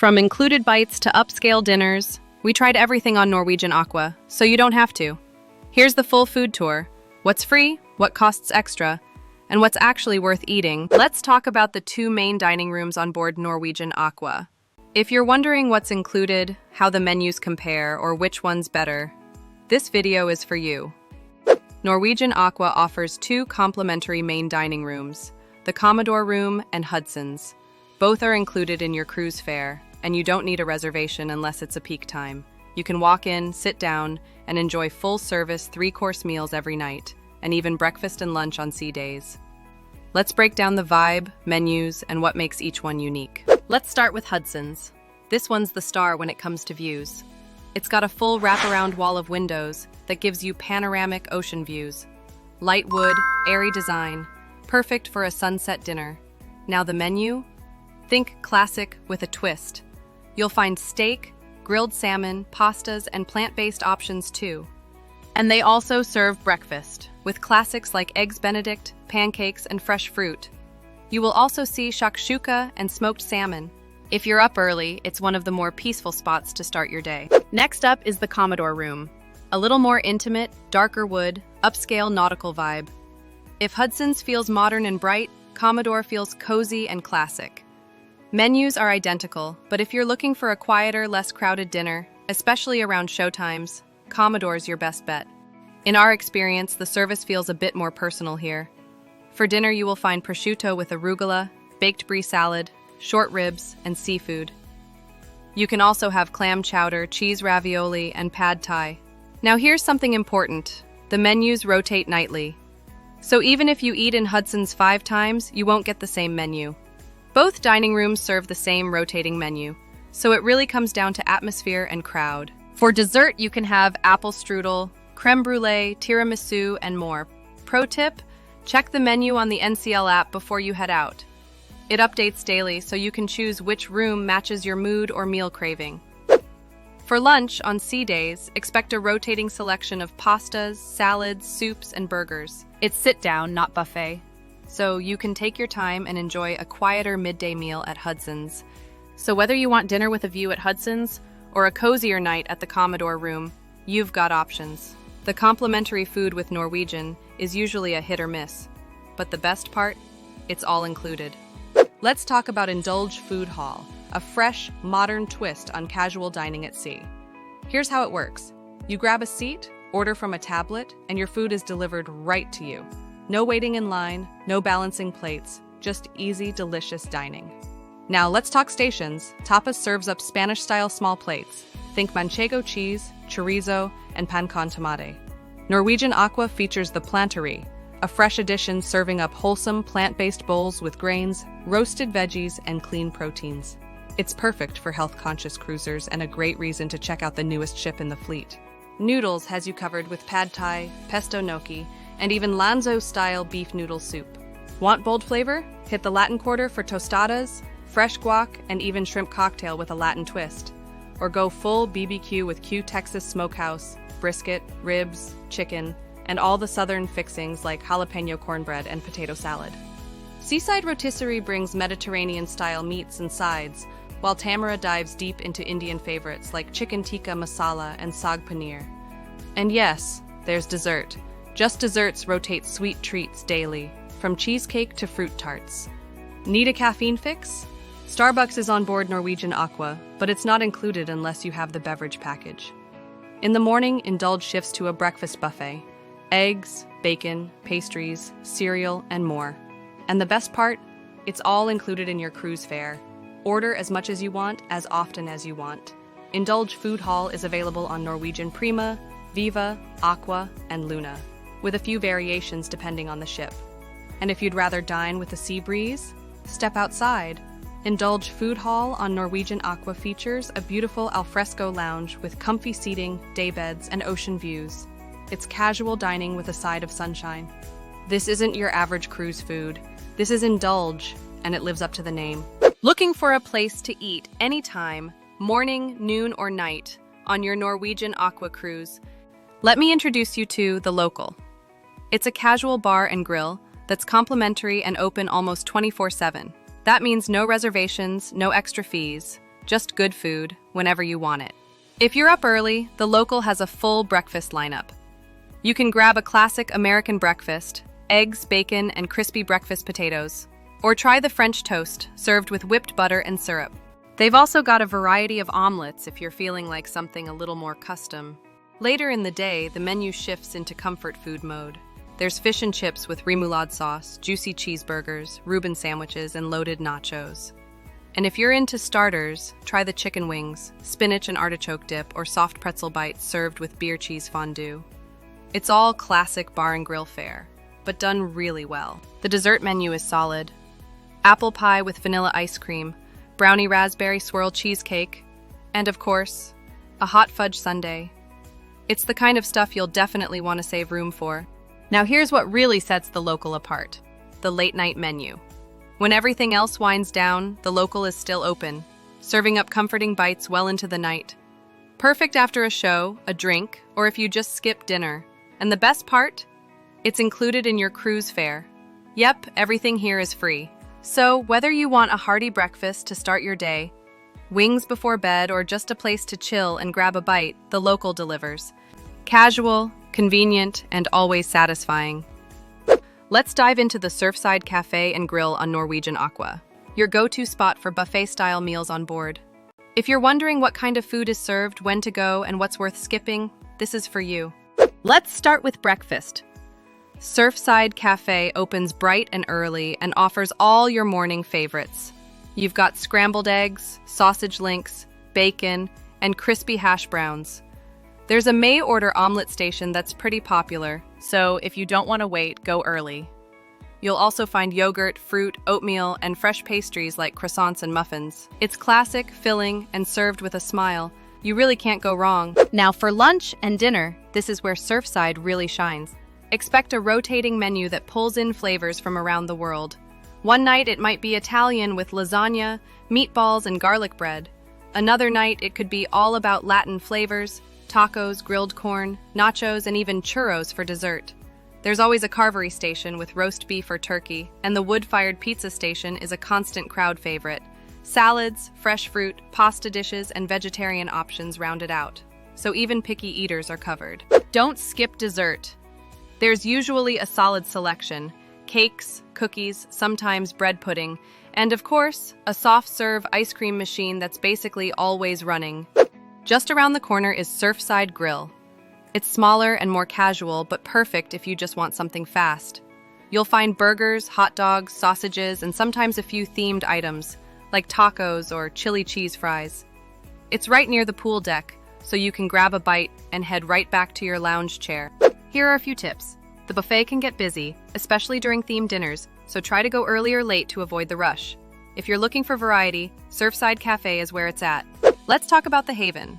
From included bites to upscale dinners, we tried everything on Norwegian Aqua, so you don't have to. Here's the full food tour. What's free, what costs extra, and what's actually worth eating. Let's talk about the two main dining rooms on board Norwegian Aqua. If you're wondering what's included, how the menus compare, or which one's better, this video is for you. Norwegian Aqua offers two complimentary main dining rooms, the Commodore Room and Hudson's. Both are included in your cruise fare, and you don't need a reservation unless it's a peak time. You can walk in, sit down, and enjoy full-service three-course meals every night, and even breakfast and lunch on sea days. Let's break down the vibe, menus, and what makes each one unique. Let's start with Hudson's. This one's the star when it comes to views. It's got a full wraparound wall of windows that gives you panoramic ocean views. Light wood, airy design, perfect for a sunset dinner. Now the menu? Think classic with a twist. You'll find steak, grilled salmon, pastas, and plant-based options too. And they also serve breakfast, with classics like Eggs Benedict, pancakes, and fresh fruit. You will also see shakshuka and smoked salmon. If you're up early, it's one of the more peaceful spots to start your day. Next up is the Commodore Room. A little more intimate, darker wood, upscale nautical vibe. If Hudson's feels modern and bright, Commodore feels cozy and classic. Menus are identical, but if you're looking for a quieter, less crowded dinner, especially around showtimes, Commodore's your best bet. In our experience, the service feels a bit more personal here. For dinner, you will find prosciutto with arugula, baked brie salad, short ribs, and seafood. You can also have clam chowder, cheese ravioli, and pad thai. Now here's something important. The menus rotate nightly. So even if you eat in Hudson's 5 times, you won't get the same menu. Both dining rooms serve the same rotating menu, so it really comes down to atmosphere and crowd. For dessert, you can have apple strudel, creme brulee, tiramisu, and more. Pro tip, check the menu on the NCL app before you head out. It updates daily, so you can choose which room matches your mood or meal craving. For lunch on sea days, expect a rotating selection of pastas, salads, soups, and burgers. It's sit-down, not buffet, so you can take your time and enjoy a quieter midday meal at Hudson's. So whether you want dinner with a view at Hudson's or a cozier night at the Commodore Room, you've got options. The complimentary food with Norwegian is usually a hit or miss, but the best part? It's all included. Let's talk about Indulge Food Hall, a fresh, modern twist on casual dining at sea. Here's how it works. You grab a seat, order from a tablet, and your food is delivered right to you. No waiting in line, no balancing plates, just easy, delicious dining. Now let's talk stations. Tapas serves up Spanish-style small plates. Think manchego cheese, chorizo, and pan con tomate. Norwegian Aqua features the plantery, a fresh addition serving up wholesome plant-based bowls with grains, roasted veggies, and clean proteins. It's perfect for health-conscious cruisers and a great reason to check out the newest ship in the fleet. Noodles has you covered with pad thai, pesto gnocchi, and even Lanzo-style beef noodle soup. Want bold flavor? Hit the Latin Quarter for tostadas, fresh guac, and even shrimp cocktail with a Latin twist. Or go full BBQ with Q Texas Smokehouse, brisket, ribs, chicken, and all the southern fixings like jalapeno cornbread and potato salad. Seaside Rotisserie brings Mediterranean-style meats and sides, while Tamara dives deep into Indian favorites like chicken tikka masala and saag paneer. And yes, there's dessert. Just Desserts rotate sweet treats daily, from cheesecake to fruit tarts. Need a caffeine fix? Starbucks is on board Norwegian Aqua, but it's not included unless you have the beverage package. In the morning, Indulge shifts to a breakfast buffet. Eggs, bacon, pastries, cereal, and more. And the best part? It's all included in your cruise fare. Order as much as you want, as often as you want. Indulge Food Hall is available on Norwegian Prima, Viva, Aqua, and Luna, with a few variations depending on the ship. And if you'd rather dine with a sea breeze, step outside. Indulge Food Hall on Norwegian Aqua features a beautiful alfresco lounge with comfy seating, daybeds, and ocean views. It's casual dining with a side of sunshine. This isn't your average cruise food. This is Indulge, and it lives up to the name. Looking for a place to eat anytime, morning, noon, or night, on your Norwegian Aqua cruise? Let me introduce you to The Local. It's a casual bar and grill that's complimentary and open almost 24/7. That means no reservations, no extra fees. just good food whenever you want it. If you're up early, the local has a full breakfast lineup. You can grab a classic American breakfast, eggs, bacon, and crispy breakfast potatoes, or try the French toast, served with whipped butter and syrup. They've also got a variety of omelets if you're feeling like something a little more custom. Later in the day, the menu shifts into comfort food mode. There's fish and chips with remoulade sauce, juicy cheeseburgers, Reuben sandwiches, and loaded nachos. And if you're into starters, try the chicken wings, spinach and artichoke dip, or soft pretzel bites served with beer cheese fondue. It's all classic bar and grill fare, but done really well. The dessert menu is solid. Apple pie with vanilla ice cream, brownie raspberry swirl cheesecake, and of course, a hot fudge sundae. It's the kind of stuff you'll definitely want to save room for. Now here's what really sets the local apart: the late night menu. When everything else winds down, the local is still open, serving up comforting bites well into the night. Perfect after a show, a drink, or if you just skip dinner. And the best part? It's included in your cruise fare. Yep, everything here is free. So whether you want a hearty breakfast to start your day, wings before bed, or just a place to chill and grab a bite, the local delivers. Casual, convenient, and always satisfying. Let's dive into the Surfside Cafe and Grill on Norwegian Aqua, your go-to spot for buffet-style meals on board. If you're wondering what kind of food is served, when to go, and what's worth skipping, this is for you. Let's start with breakfast. Surfside Cafe opens bright and early and offers all your morning favorites. You've got scrambled eggs, sausage links, bacon, and crispy hash browns. There's a May-order omelet station that's pretty popular, so if you don't want to wait, go early. You'll also find yogurt, fruit, oatmeal, and fresh pastries like croissants and muffins. It's classic, filling, and served with a smile. You really can't go wrong. Now for lunch and dinner, this is where Surfside really shines. Expect a rotating menu that pulls in flavors from around the world. One night it might be Italian with lasagna, meatballs, and garlic bread. Another night it could be all about Latin flavors, tacos, grilled corn, nachos, and even churros for dessert. There's always a carvery station with roast beef or turkey, and the wood-fired pizza station is a constant crowd favorite. Salads, fresh fruit, pasta dishes, and vegetarian options round it out, so even picky eaters are covered. Don't skip dessert. There's usually a solid selection: cakes, cookies, sometimes bread pudding, and of course, a soft-serve ice cream machine that's basically always running. Just around the corner is Surfside Grill. It's smaller and more casual, but perfect if you just want something fast. You'll find burgers, hot dogs, sausages, and sometimes a few themed items, like tacos or chili cheese fries. It's right near the pool deck, so you can grab a bite and head right back to your lounge chair. Here are a few tips. The buffet can get busy, especially during themed dinners, so try to go early or late to avoid the rush. If you're looking for variety, Surfside Cafe is where it's at. Let's talk about the Haven,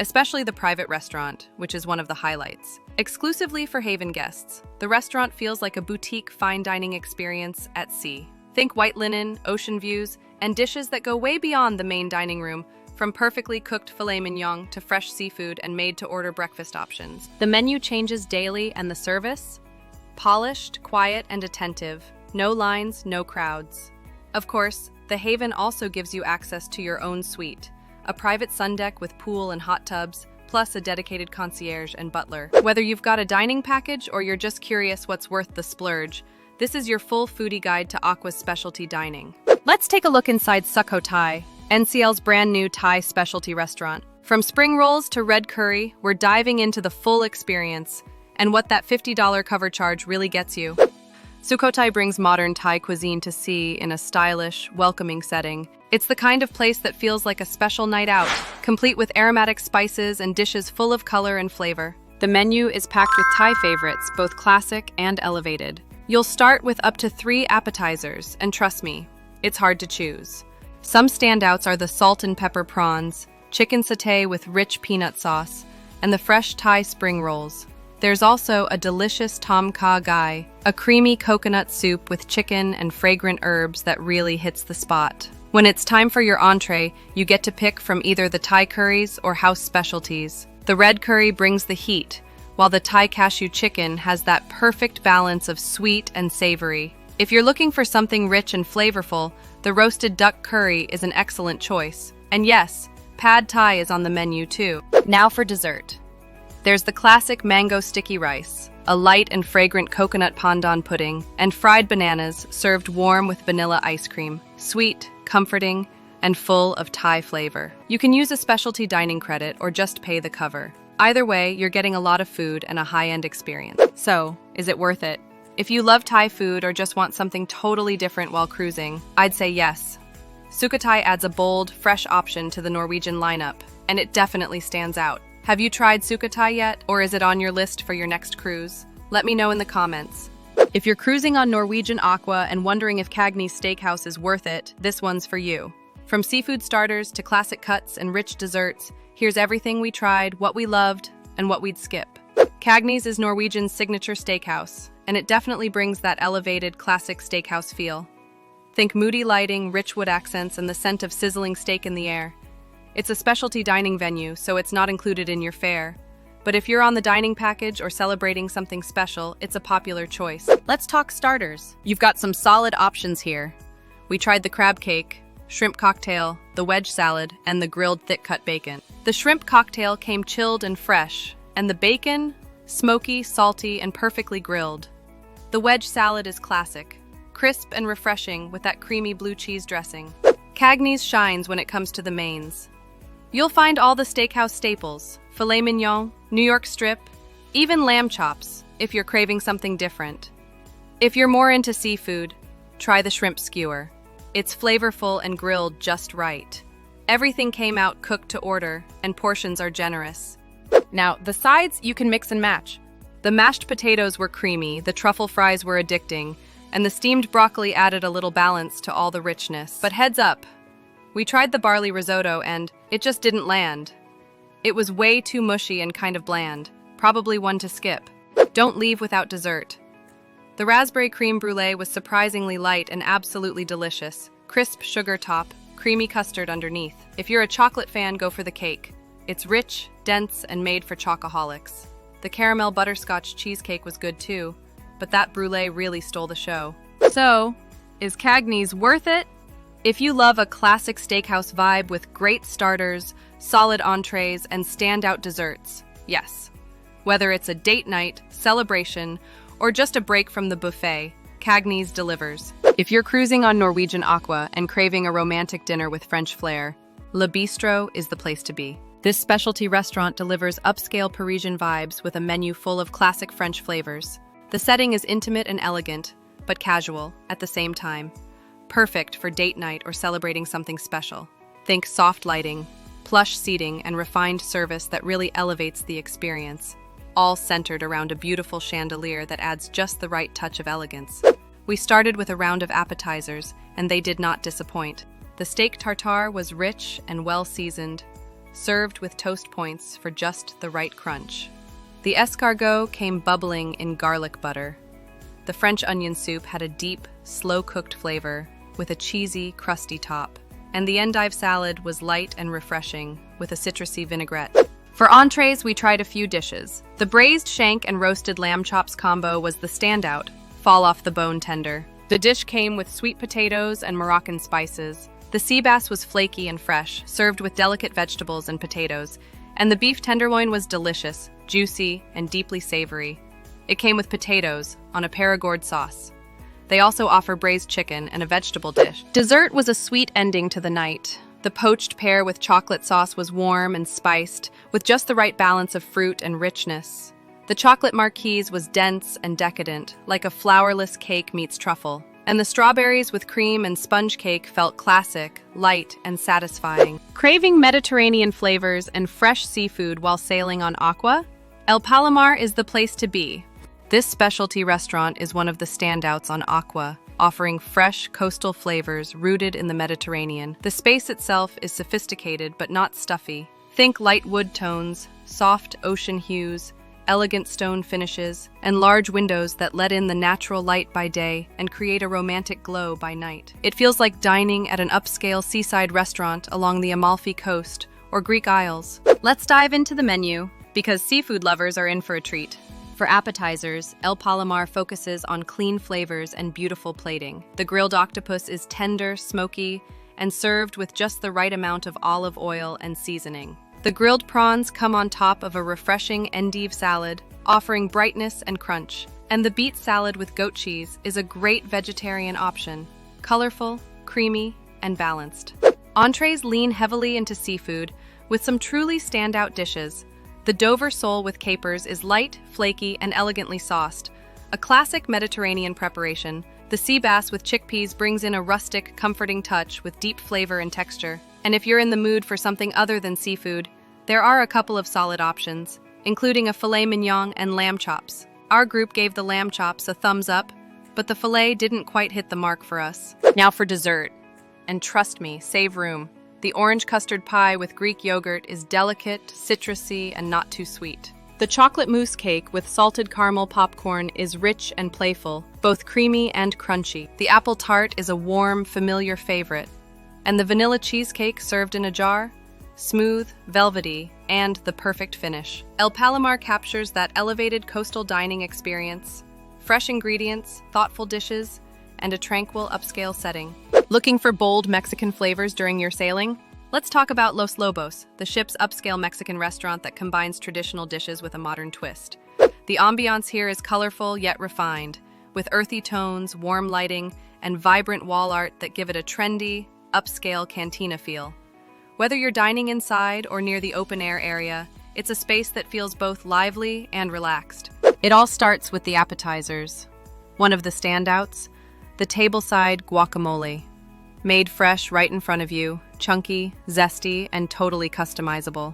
especially the private restaurant, which is one of the highlights. Exclusively for Haven guests, the restaurant feels like a boutique fine dining experience at sea. Think white linen, ocean views, and dishes that go way beyond the main dining room, from perfectly cooked filet mignon to fresh seafood and made-to-order breakfast options. The menu changes daily, and the service? Polished, quiet, and attentive. No lines, no crowds. Of course, the Haven also gives you access to your own suite, a private sun deck with pool and hot tubs, plus a dedicated concierge and butler. Whether you've got a dining package or you're just curious what's worth the splurge, this is your full foodie guide to Aqua's specialty dining. Let's take a look inside Sukho Thai, NCL's brand new Thai specialty restaurant. From spring rolls to red curry, we're diving into the full experience and what that $50 cover charge really gets you. Sukho Thai brings modern Thai cuisine to sea in a stylish, welcoming setting. It's the kind of place that feels like a special night out, complete with aromatic spices and dishes full of color and flavor. The menu is packed with Thai favorites, both classic and elevated. You'll start with up to 3 appetizers, and trust me, it's hard to choose. Some standouts are the salt and pepper prawns, chicken satay with rich peanut sauce, and the fresh Thai spring rolls. There's also a delicious tom kha gai, a creamy coconut soup with chicken and fragrant herbs that really hits the spot. When it's time for your entree, you get to pick from either the Thai curries or house specialties. The red curry brings the heat, while the Thai cashew chicken has that perfect balance of sweet and savory. If you're looking for something rich and flavorful, the roasted duck curry is an excellent choice. And yes, pad thai is on the menu too. Now for dessert. There's the classic mango sticky rice, a light and fragrant coconut pandan pudding, and fried bananas served warm with vanilla ice cream, sweet, comforting, and full of Thai flavor. You can use a specialty dining credit or just pay the cover. Either way, you're getting a lot of food and a high-end experience. So, is it worth it? If you love Thai food or just want something totally different while cruising, I'd say yes. Sukhothai adds a bold, fresh option to the Norwegian lineup, and it definitely stands out. Have you tried Sukhothai yet, or is it on your list for your next cruise? Let me know in the comments. If you're cruising on Norwegian Aqua and wondering if Kagnes Steakhouse is worth it, this one's for you. From seafood starters to classic cuts and rich desserts, here's everything we tried, what we loved, and what we'd skip. Kagnes is Norwegian's signature steakhouse, and it definitely brings that elevated, classic steakhouse feel. Think moody lighting, rich wood accents, and the scent of sizzling steak in the air. It's a specialty dining venue, so it's not included in your fare. But if you're on the dining package or celebrating something special, it's a popular choice. Let's talk starters. You've got some solid options here. We tried the crab cake, shrimp cocktail, the wedge salad, and the grilled thick-cut bacon. The shrimp cocktail came chilled and fresh, and the bacon, smoky, salty, and perfectly grilled. The wedge salad is classic, crisp and refreshing with that creamy blue cheese dressing. Kagnes shines when it comes to the mains. You'll find all the steakhouse staples, filet mignon, New York strip, even lamb chops, if you're craving something different. If you're more into seafood, try the shrimp skewer. It's flavorful and grilled just right. Everything came out cooked to order, and portions are generous. Now, the sides you can mix and match. The mashed potatoes were creamy, the truffle fries were addicting, and the steamed broccoli added a little balance to all the richness. But heads up, we tried the barley risotto and it just didn't land. It was way too mushy and kind of bland, probably one to skip. Don't leave without dessert. The raspberry creme brulee was surprisingly light and absolutely delicious. Crisp sugar top, creamy custard underneath. If you're a chocolate fan, go for the cake. It's rich, dense, and made for chocoholics. The caramel butterscotch cheesecake was good too, but that brulee really stole the show. So, is Kagnes worth it? If you love a classic steakhouse vibe with great starters, solid entrees, and standout desserts, yes. Whether it's a date night, celebration, or just a break from the buffet, Kagnes delivers. If you're cruising on Norwegian Aqua and craving a romantic dinner with French flair, Leistro is the place to be. This specialty restaurant delivers upscale Parisian vibes with a menu full of classic French flavors. The setting is intimate and elegant, but casual at the same time. Perfect for date night or celebrating something special. Think soft lighting, plush seating, and refined service that really elevates the experience, all centered around a beautiful chandelier that adds just the right touch of elegance. We started with a round of appetizers, and they did not disappoint. The steak tartare was rich and well-seasoned, served with toast points for just the right crunch. The escargot came bubbling in garlic butter. The French onion soup had a deep, slow-cooked flavor with a cheesy, crusty top. And the endive salad was light and refreshing with a citrusy vinaigrette. For entrees, we tried a few dishes. The braised shank and roasted lamb chops combo was the standout, fall off the bone tender. The dish came with sweet potatoes and Moroccan spices. The sea bass was flaky and fresh, served with delicate vegetables and potatoes. And the beef tenderloin was delicious, juicy, and deeply savory. It came with potatoes on a Perigord sauce. They also offer braised chicken and a vegetable dish. Dessert was a sweet ending to the night. The poached pear with chocolate sauce was warm and spiced, with just the right balance of fruit and richness. The chocolate marquise was dense and decadent, like a flourless cake meets truffle. And the strawberries with cream and sponge cake felt classic, light, and satisfying. Craving Mediterranean flavors and fresh seafood while sailing on Aqua? El Palomar is the place to be. This specialty restaurant is one of the standouts on Aqua, offering fresh coastal flavors rooted in the Mediterranean. The space itself is sophisticated but not stuffy. Think light wood tones, soft ocean hues, elegant stone finishes, and large windows that let in the natural light by day and create a romantic glow by night. It feels like dining at an upscale seaside restaurant along the Amalfi Coast or Greek Isles. Let's dive into the menu, because seafood lovers are in for a treat. For appetizers, El Palomar focuses on clean flavors and beautiful plating. The grilled octopus is tender, smoky, and served with just the right amount of olive oil and seasoning. The grilled prawns come on top of a refreshing endive salad, offering brightness and crunch. And the beet salad with goat cheese is a great vegetarian option, colorful, creamy, and balanced. Entrees lean heavily into seafood, with some truly standout dishes. The Dover sole with capers is light, flaky, and elegantly sauced. A classic Mediterranean preparation, the sea bass with chickpeas brings in a rustic, comforting touch with deep flavor and texture. And if you're in the mood for something other than seafood, there are a couple of solid options, including a filet mignon and lamb chops. Our group gave the lamb chops a thumbs up, but the filet didn't quite hit the mark for us. Now for dessert. And trust me, save room. The orange custard pie with Greek yogurt is delicate, citrusy, and not too sweet. The chocolate mousse cake with salted caramel popcorn is rich and playful, both creamy and crunchy. The apple tart is a warm, familiar favorite. And the vanilla cheesecake served in a jar? Smooth, velvety, and the perfect finish. El Palomar captures that elevated coastal dining experience. Fresh ingredients, thoughtful dishes, and a tranquil upscale setting. Looking for bold Mexican flavors during your sailing? Let's talk about Los Lobos, the ship's upscale Mexican restaurant that combines traditional dishes with a modern twist. The ambiance here is colorful yet refined, with earthy tones, warm lighting, and vibrant wall art that give it a trendy, upscale cantina feel. Whether you're dining inside or near the open-air area, it's a space that feels both lively and relaxed. It all starts with the appetizers. One of the standouts, the tableside guacamole. Made fresh right in front of you, chunky, zesty, and totally customizable.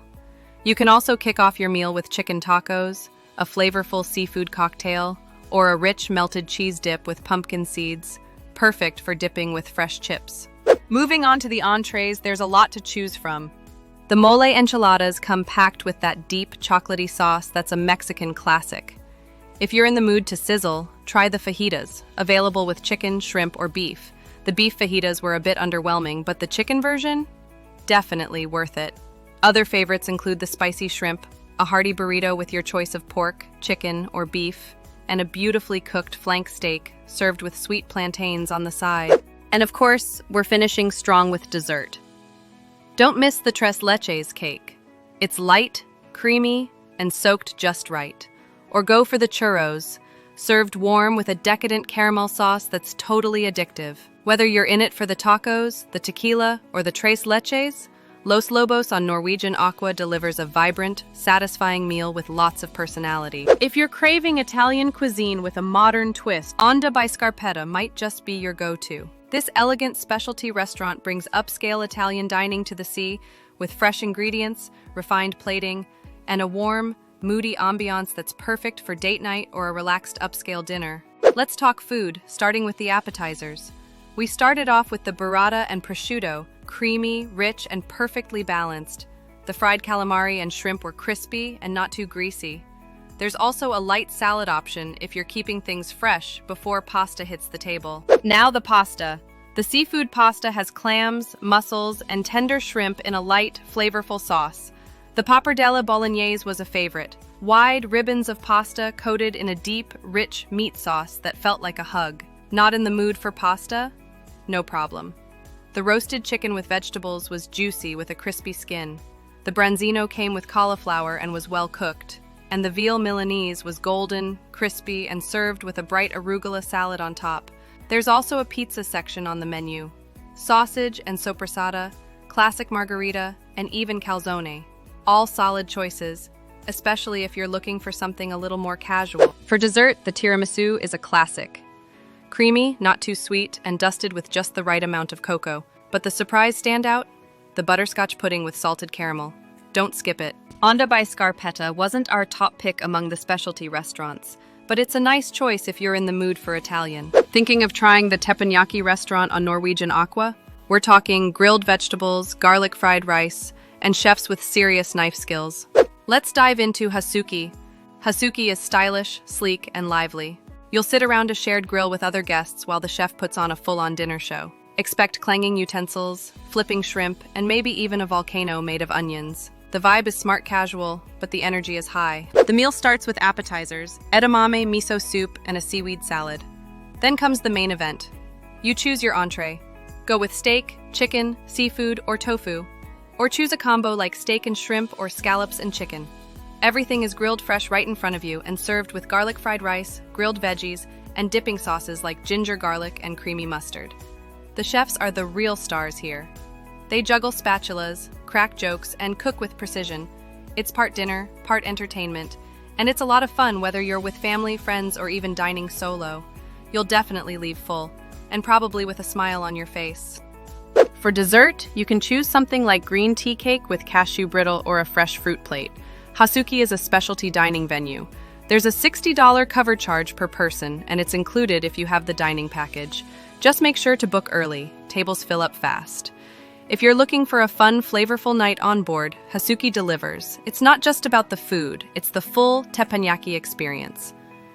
You can also kick off your meal with chicken tacos, a flavorful seafood cocktail, or a rich melted cheese dip with pumpkin seeds, perfect for dipping with fresh chips. Moving on to the entrees, there's a lot to choose from. The mole enchiladas come packed with that deep, chocolatey sauce that's a Mexican classic. If you're in the mood to sizzle, try the fajitas, available with chicken, shrimp, or beef. The beef fajitas were a bit underwhelming, but the chicken version? Definitely worth it. Other favorites include the spicy shrimp, a hearty burrito with your choice of pork, chicken, or beef, and a beautifully cooked flank steak served with sweet plantains on the side. And of course, we're finishing strong with dessert. Don't miss the tres leches cake. It's light, creamy, and soaked just right. Or go for the churros, served warm with a decadent caramel sauce that's totally addictive. Whether you're in it for the tacos, the tequila, or the tres leches, Los Lobos on Norwegian Aqua delivers a vibrant, satisfying meal with lots of personality. If you're craving Italian cuisine with a modern twist, Onda by Scarpetta might just be your go-to. This elegant specialty restaurant brings upscale Italian dining to the sea with fresh ingredients, refined plating, and a warm, moody ambiance that's perfect for date night or a relaxed upscale dinner. Let's talk food, starting with the appetizers. We started off with the burrata and prosciutto, creamy, rich, and perfectly balanced. The fried calamari and shrimp were crispy and not too greasy. There's also a light salad option if you're keeping things fresh before pasta hits the table. Now the pasta. The seafood pasta has clams, mussels, and tender shrimp in a light, flavorful sauce. The pappardelle bolognese was a favorite. Wide ribbons of pasta coated in a deep, rich meat sauce that felt like a hug. Not in the mood for pasta? No problem. The roasted chicken with vegetables was juicy with a crispy skin. The branzino came with cauliflower and was well cooked. And the veal Milanese was golden, crispy, and served with a bright arugula salad on top. There's also a pizza section on the menu. Sausage and soppressata, classic margarita, and even calzone. All solid choices, especially if you're looking for something a little more casual. For dessert, the tiramisu is a classic. Creamy, not too sweet, and dusted with just the right amount of cocoa. But the surprise standout? The butterscotch pudding with salted caramel. Don't skip it. Onda by Scarpetta wasn't our top pick among the specialty restaurants, but it's a nice choice if you're in the mood for Italian. Thinking of trying the teppanyaki restaurant on Norwegian Aqua? We're talking grilled vegetables, garlic fried rice, and chefs with serious knife skills. Let's dive into Hasuki. Hasuki is stylish, sleek, and lively. You'll sit around a shared grill with other guests while the chef puts on a full-on dinner show. Expect clanging utensils, flipping shrimp, and maybe even a volcano made of onions. The vibe is smart casual, but the energy is high. The meal starts with appetizers, edamame miso soup, and a seaweed salad. Then comes the main event. You choose your entree. Go with steak, chicken, seafood, or tofu. Or choose a combo like steak and shrimp or scallops and chicken. Everything is grilled fresh right in front of you and served with garlic fried rice, grilled veggies, and dipping sauces like ginger garlic and creamy mustard. The chefs are the real stars here. They juggle spatulas, crack jokes, and cook with precision. It's part dinner, part entertainment, and it's a lot of fun whether you're with family, friends, or even dining solo. You'll definitely leave full, and probably with a smile on your face. For dessert, you can choose something like green tea cake with cashew brittle or a fresh fruit plate. Hasuki is a specialty dining venue. There's a $60 cover charge per person, and it's included if you have the dining package. Just make sure to book early. Tables fill up fast. If you're looking for a fun, flavorful night on board, Hasuki delivers. It's not just about the food, it's the full teppanyaki experience.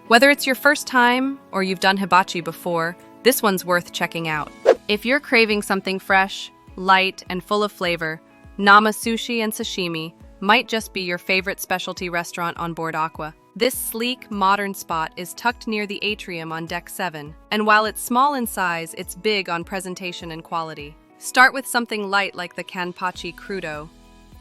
Whether it's your first time or you've done hibachi before, this one's worth checking out. If you're craving something fresh, light, and full of flavor, Nama Sushi and Sashimi might just be your favorite specialty restaurant on board Aqua. This sleek, modern spot is tucked near the atrium on Deck 7, and while it's small in size, it's big on presentation and quality. Start with something light like the kanpachi crudo,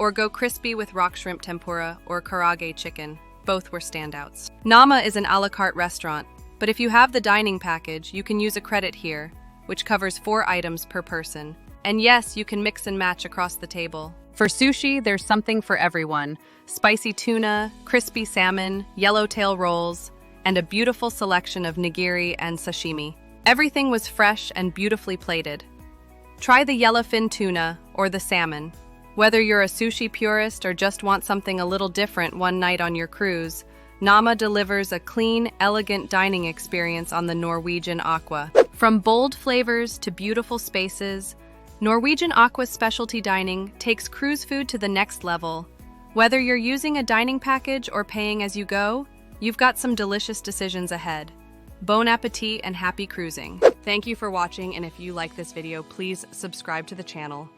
or go crispy with rock shrimp tempura or karage chicken. Both were standouts. Nama is an a la carte restaurant, but if you have the dining package, you can use a credit here, which covers 4 items per person. And yes, you can mix and match across the table. For sushi, there's something for everyone. Spicy tuna, crispy salmon, yellowtail rolls, and a beautiful selection of nigiri and sashimi. Everything was fresh and beautifully plated. Try the yellowfin tuna or the salmon. Whether you're a sushi purist or just want something a little different one night on your cruise, Nama delivers a clean, elegant dining experience on the Norwegian Aqua. From bold flavors to beautiful spaces, Norwegian Aqua's specialty dining takes cruise food to the next level. Whether you're using a dining package or paying as you go, you've got some delicious decisions ahead. Bon appetit and happy cruising. Thank you for watching, and if you like this video, please subscribe to the channel.